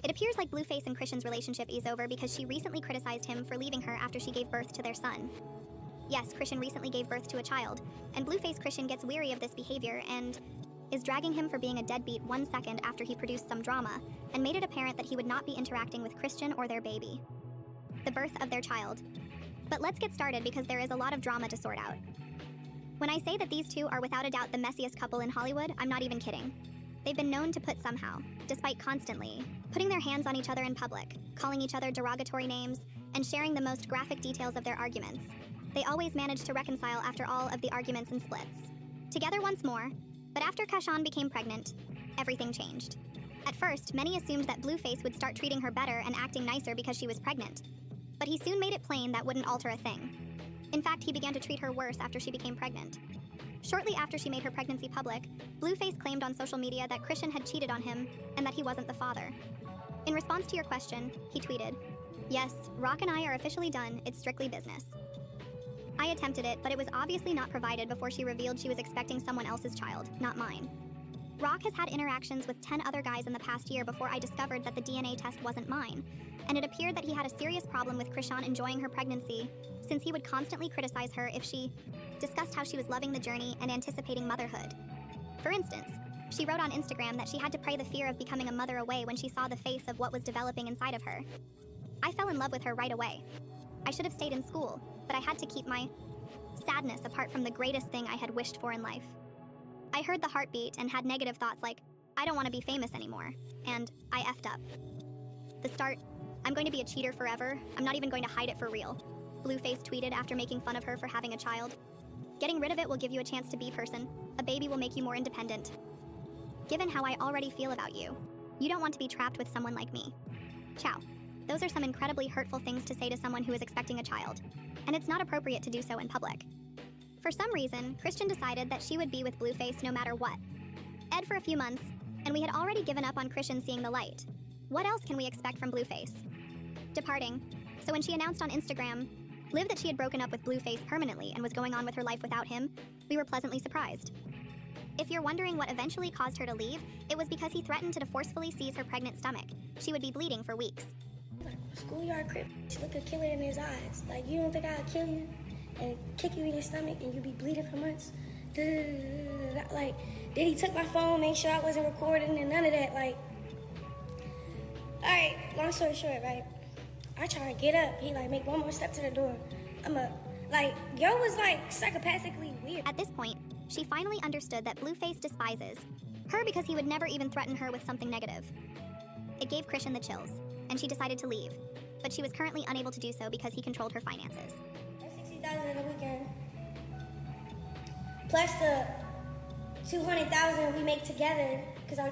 It appears like Blueface and Chrisean's relationship is over because she recently criticized him for leaving her after she gave birth to their son. Yes, Chrisean recently gave birth to a child, and Blueface Chrisean gets weary of this behavior and is dragging him for being a deadbeat 1 second after he produced some drama and made it apparent that he would not be interacting with Chrisean or their baby. The birth of their child. But let's get started because there is a lot of drama to sort out. When I say that these two are without a doubt the messiest couple in Hollywood, I'm not even kidding. They've been known to put somehow, despite constantly, putting their hands on each other in public, calling each other derogatory names, and sharing the most graphic details of their arguments. They always manage to reconcile after all of the arguments and splits. Together once more, but after Chrisean became pregnant, everything changed. At first, many assumed that Blueface would start treating her better and acting nicer because she was pregnant. But he soon made it plain that wouldn't alter a thing. In fact, he began to treat her worse after she became pregnant. Shortly after she made her pregnancy public, Blueface claimed on social media that Chrisean had cheated on him and that he wasn't the father. In response to your question, he tweeted, "Yes, Rock and I are officially done, it's strictly business. I attempted it, but it was obviously not provided before she revealed she was expecting someone else's child, not mine. Rock has had interactions with 10 other guys in the past year before I discovered that the DNA test wasn't mine, and it appeared that he had a serious problem with Chrisean enjoying her pregnancy, since he would constantly criticize her if she discussed how she was loving the journey and anticipating motherhood. For instance, she wrote on Instagram that she had to pray the fear of becoming a mother away when she saw the face of what was developing inside of her. I fell in love with her right away. I should have stayed in school, but I had to keep my sadness apart from the greatest thing I had wished for in life. I heard the heartbeat and had negative thoughts like, I don't want to be famous anymore, and I effed up. The start, I'm going to be a cheater forever, I'm not even going to hide it for real," Blueface tweeted after making fun of her for having a child. "Getting rid of it will give you a chance to be person. A baby will make you more independent. Given how I already feel about you, you don't want to be trapped with someone like me. Ciao." Those are some incredibly hurtful things to say to someone who is expecting a child, and it's not appropriate to do so in public. For some reason, Chrisean decided that she would be with Blueface no matter what. Ed for a few months, and we had already given up on Chrisean seeing the light. What else can we expect from Blueface? Departing. So when she announced on Instagram, Liv, that she had broken up with Blueface permanently and was going on with her life without him, we were pleasantly surprised. If you're wondering what eventually caused her to leave, it was because he threatened to forcefully seize her pregnant stomach. She would be bleeding for weeks. Schoolyard crip, look a killer in his eyes. Like, you don't think I'll kill you and kick you in your stomach and you be bleeding for months? Like, then he took my phone, made sure I wasn't recording and none of that. Like, alright, long story short, right? I try to get up. He like make one more step to the door. I'm up. Like, yo was like psychopathically weird. At this point, she finally understood that Blueface despises her because he would never even threaten her with something negative. It gave Chrisean the chills, and she decided to leave, but she was currently unable to do so because he controlled her finances. That's $60,000 in a weekend, plus the $200,000 we make together. Cause I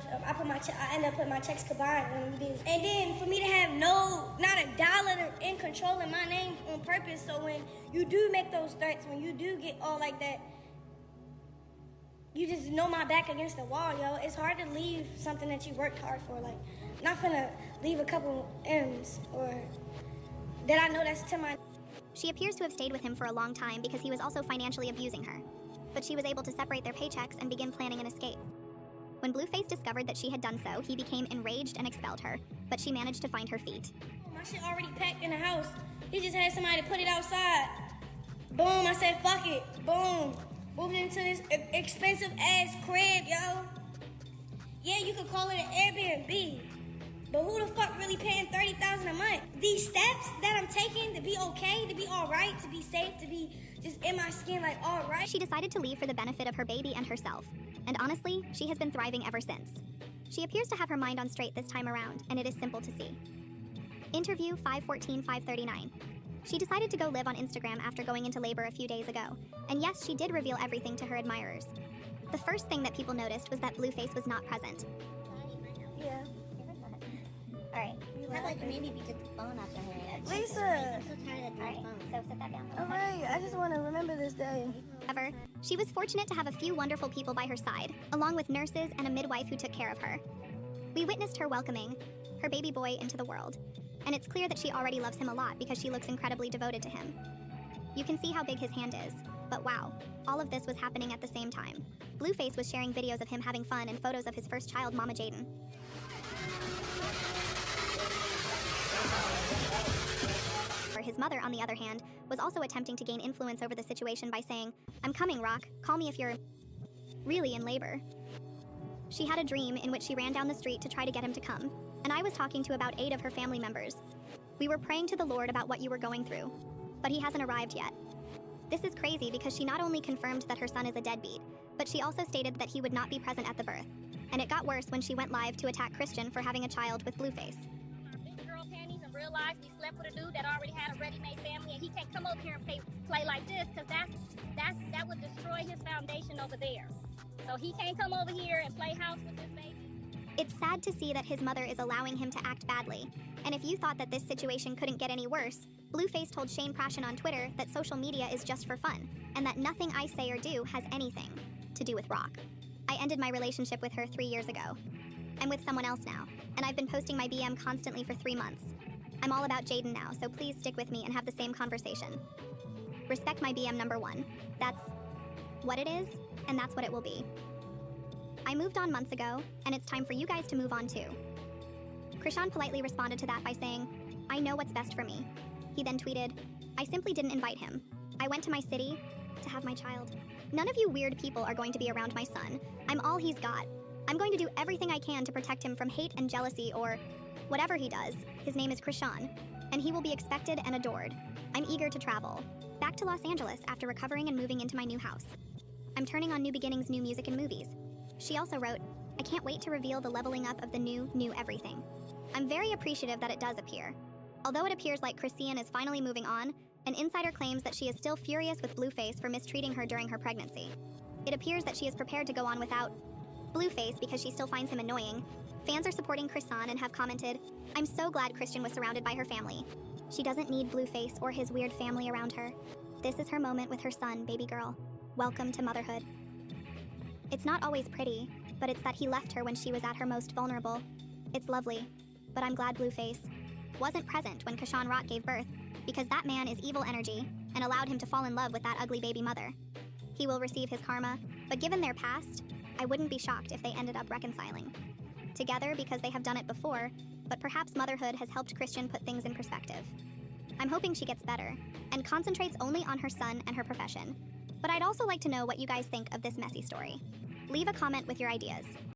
end up putting my checks combined when we do. And then for me to have not a dollar in control in my name on purpose. So when you do make those threats, when you do get all like that, you just know my back against the wall, yo. It's hard to leave something that you worked hard for. Like, not gonna leave a couple M's or that I know that's to my. She appears to have stayed with him for a long time because he was also financially abusing her. But she was able to separate their paychecks and begin planning an escape. When Blueface discovered that she had done so, he became enraged and expelled her, but she managed to find her feet. My shit already packed in the house. He just had somebody to put it outside. Boom, I said, fuck it. Boom. Moved into this expensive ass crib, yo. Yeah, you could call it an Airbnb, but who the fuck really paying $30,000 a month? These steps that I'm taking to be okay, to be all right, to be safe, to be just in my skin like all right. She decided to leave for the benefit of her baby and herself. And honestly, she has been thriving ever since. She appears to have her mind on straight this time around, and it is simple to see. Interview 5/14/539. She decided to go live on Instagram after going into labor a few days ago. And yes, she did reveal everything to her admirers. The first thing that people noticed was that Blueface was not present. Yeah. Alright, how about maybe we took the phone off your hand? Lisa! I'm so tired of the phone. So sit that down. Alright, I just want to remember this day. However, she was fortunate to have a few wonderful people by her side, along with nurses and a midwife who took care of her. We witnessed her welcoming her baby boy into the world, and it's clear that she already loves him a lot because she looks incredibly devoted to him. You can see how big his hand is, but wow, all of this was happening at the same time. Blueface was sharing videos of him having fun and photos of his first child, Mama Jaden. However, his mother, on the other hand, was also attempting to gain influence over the situation by saying, "I'm coming, Rock. Call me if you're really in labor." She had a dream in which she ran down the street to try to get him to come, and I was talking to about 8 of her family members. We were praying to the Lord about what you were going through, but he hasn't arrived yet. This is crazy because she not only confirmed that her son is a deadbeat, but she also stated that he would not be present at the birth. And it got worse when she went live to attack Christian for having a child with Blueface. Our big girl panties and realized we slept with a dude that already had a ready-made family, and he can't come over here and play like this, because that would destroy his foundation over there. So he can't come over here and play house with this baby. It's sad to see that his mother is allowing him to act badly. And if you thought that this situation couldn't get any worse, Blueface told Shane Prashan on Twitter that social media is just for fun, and that nothing I say or do has anything to do with Rock. I ended my relationship with her 3 years ago. I'm with someone else now, and I've been posting my BM constantly for 3 months. I'm all about Jaden now, so please stick with me and have the same conversation. Respect my BM number 1. That's what it is, and that's what it will be. I moved on months ago, and it's time for you guys to move on too. Chrisean politely responded to that by saying, "I know what's best for me." He then tweeted, "I simply didn't invite him. I went to my city to have my child. None of you weird people are going to be around my son. I'm all he's got. I'm going to do everything I can to protect him from hate and jealousy or whatever he does. His name is Chrisean, and he will be expected and adored. I'm eager to travel back to Los Angeles after recovering and moving into my new house. I'm turning on New Beginnings, new music and movies." She also wrote, "I can't wait to reveal the leveling up of the new everything." I'm very appreciative that it does appear. Although it appears like Chrisean is finally moving on, an insider claims that she is still furious with Blueface for mistreating her during her pregnancy. It appears that she is prepared to go on without Blueface because she still finds him annoying. Fans are supporting Chrisean and have commented, "I'm so glad Christian was surrounded by her family. She doesn't need Blueface or his weird family around her. This is her moment with her son, baby girl. Welcome to motherhood." It's not always pretty, but it's that he left her when she was at her most vulnerable. It's lovely, but I'm glad Blueface wasn't present when Chrisean Rock gave birth, because that man is evil energy and allowed him to fall in love with that ugly baby mother. He will receive his karma, but given their past, I wouldn't be shocked if they ended up reconciling together because they have done it before, but perhaps motherhood has helped Christian put things in perspective. I'm hoping she gets better and concentrates only on her son and her profession. But I'd also like to know what you guys think of this messy story. Leave a comment with your ideas.